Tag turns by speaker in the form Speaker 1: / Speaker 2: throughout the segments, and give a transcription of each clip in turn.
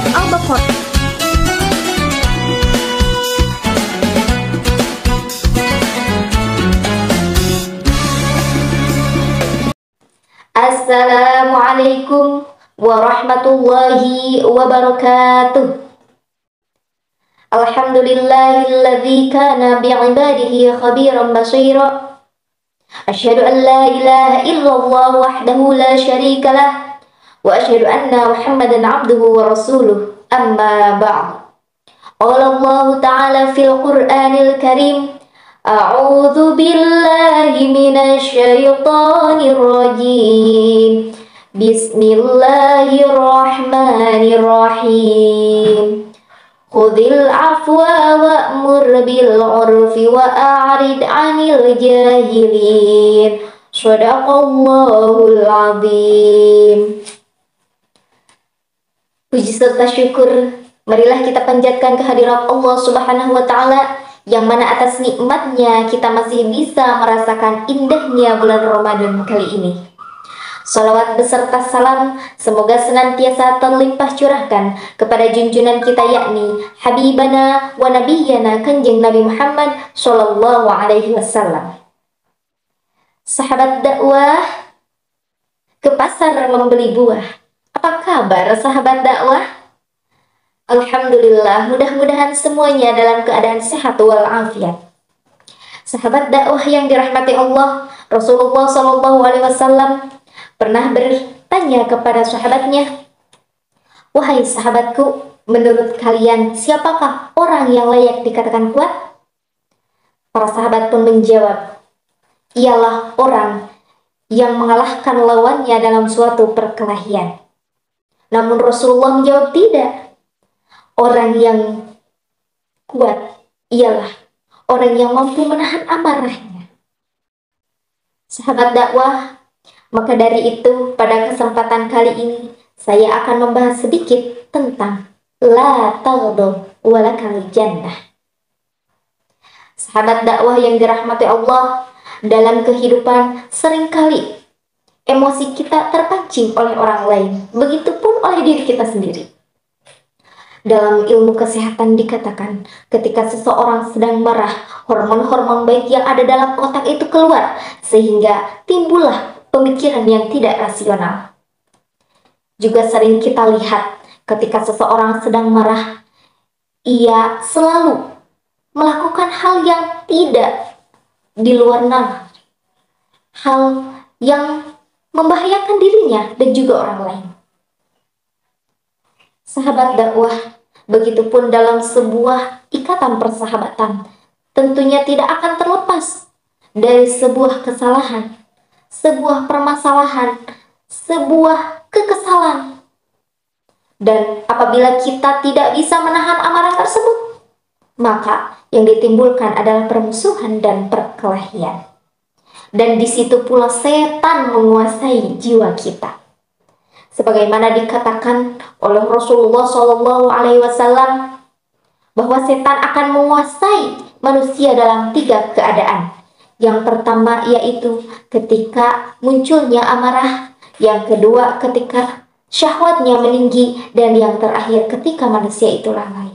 Speaker 1: Surat Al-Baqarah.
Speaker 2: Assalamualaikum warahmatullahi wabarakatuh. Alhamdulillahilladzi kana bi'ibadihi khabiran basira. Asyhadu an la ilaha illallah wahdahu la syarika lah wa asyhadu anna Muhammadan abduhu wa rasuluh. Amma ba'd. Qala Allah ta'ala fil Qur'anil Karim, a'udzu billahi minasy syaithanir rajim. Bismillahirrahmanirrahim. Khudhil afwa wa'mur bil 'urfi wa a'rid 'anil jahilin. Shadaqallahul 'azim. Puji serta syukur marilah kita panjatkan kehadirat Allah Subhanahu wa taala, yang mana atas nikmatnya kita masih bisa merasakan indahnya bulan Ramadan kali ini. Salawat beserta salam semoga senantiasa terlimpah curahkan kepada junjungan kita, yakni Habibana wa Nabiyyana Kanjeng Nabi Muhammad Sallallahu Alaihi Wasallam. Sahabat dakwah, ke pasar membeli buah. Apa kabar sahabat dakwah? Alhamdulillah, mudah-mudahan semuanya dalam keadaan sehat walafiat. Sahabat dakwah yang dirahmati Allah, Rasulullah Sallallahu Alaihi Wasallam pernah bertanya kepada sahabatnya, "Wahai sahabatku, menurut kalian siapakah orang yang layak dikatakan kuat?" Para sahabat pun menjawab, "Ialah orang yang mengalahkan lawannya dalam suatu perkelahian." Namun Rasulullah menjawab, "Tidak. Orang yang kuat ialah orang yang mampu menahan amarahnya." Sahabat dakwah, maka dari itu pada kesempatan kali ini saya akan membahas sedikit tentang la taghdab walakal jannah. Sahabat dakwah yang dirahmati Allah, dalam kehidupan seringkali emosi kita terpancing oleh orang lain, begitupun oleh diri kita sendiri. Dalam ilmu kesehatan dikatakan, ketika seseorang sedang marah, hormon-hormon baik yang ada dalam otak itu keluar, sehingga timbullah pemikiran yang tidak rasional. Juga sering kita lihat ketika seseorang sedang marah, ia selalu melakukan hal yang tidak di luar nalar, hal yang membahayakan dirinya dan juga orang lain. Sahabat dakwah, begitupun dalam sebuah ikatan persahabatan, tentunya tidak akan terlepas dari sebuah kesalahan, sebuah permasalahan, sebuah kekesalan. Dan apabila kita tidak bisa menahan amarah tersebut, maka yang ditimbulkan adalah permusuhan dan perkelahian. Dan di situ pula setan menguasai jiwa kita. Sebagaimana dikatakan oleh Rasulullah Shallallahu Alaihi Wasallam bahwa setan akan menguasai manusia dalam 3 keadaan. Yang pertama yaitu ketika munculnya amarah, yang kedua ketika syahwatnya meninggi, dan yang terakhir ketika manusia itu lalai.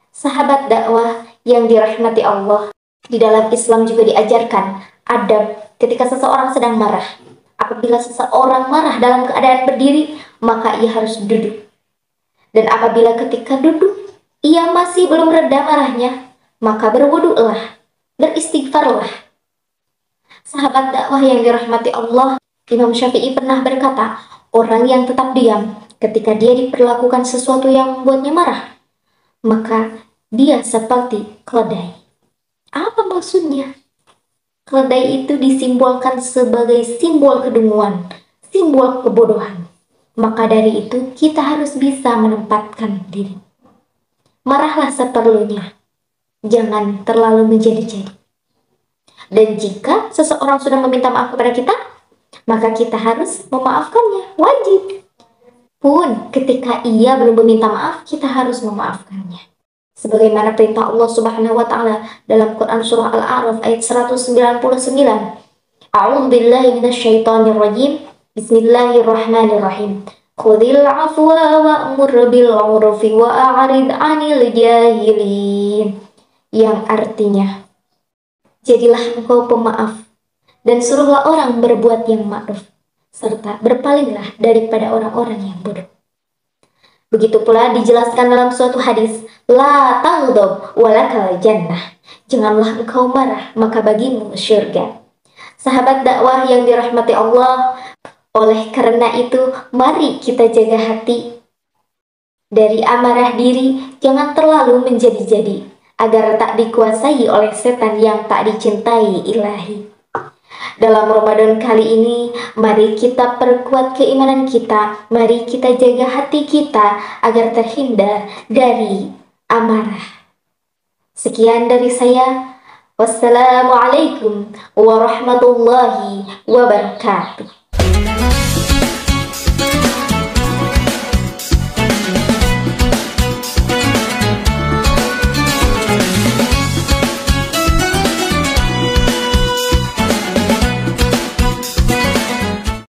Speaker 2: Sahabat dakwah yang dirahmati Allah, di dalam Islam juga diajarkan adab ketika seseorang sedang marah. Apabila seseorang marah dalam keadaan berdiri, maka ia harus duduk. Dan apabila ketika duduk, ia masih belum reda marahnya, maka berwudu'lah, beristighfarlah. Sahabat dakwah yang dirahmati Allah, Imam Syafi'i pernah berkata, orang yang tetap diam ketika dia diperlakukan sesuatu yang membuatnya marah, maka dia seperti keledai. Apa maksudnya? Keledai itu disimbolkan sebagai simbol kedunguan, simbol kebodohan. Maka dari itu kita harus bisa menempatkan diri. Marahlah seperlunya, jangan terlalu menjadi-jadi. Dan jika seseorang sudah meminta maaf kepada kita, maka kita harus memaafkannya, wajib. Pun ketika ia belum meminta maaf, kita harus memaafkannya. Sebagaimana perintah Allah Subhanahu wa taala dalam Quran surah Al-A'raf ayat 199. A'udzu billahi minasyaitonir rajim. Bismillahirrahmanirrahim. Khudil afwa wa'mur bil 'urfi wa a'rid 'anil jahilin. Yang artinya, jadilah engkau pemaaf dan suruhlah orang berbuat yang ma'ruf, serta berpalinglah daripada orang-orang yang bodoh. Begitu pula dijelaskan dalam suatu hadis, la taghdab walakal jannah. Janganlah engkau marah, maka bagimu syurga. Sahabat dakwah yang dirahmati Allah, oleh karena itu, mari kita jaga hati dari amarah diri, jangan terlalu menjadi-jadi, agar tak dikuasai oleh setan yang tak dicintai ilahi. Dalam Ramadan kali ini, mari kita perkuat keimanan kita, mari kita jaga hati kita agar terhindar dari amarah. Sekian dari saya. Wassalamualaikum warahmatullahi wabarakatuh.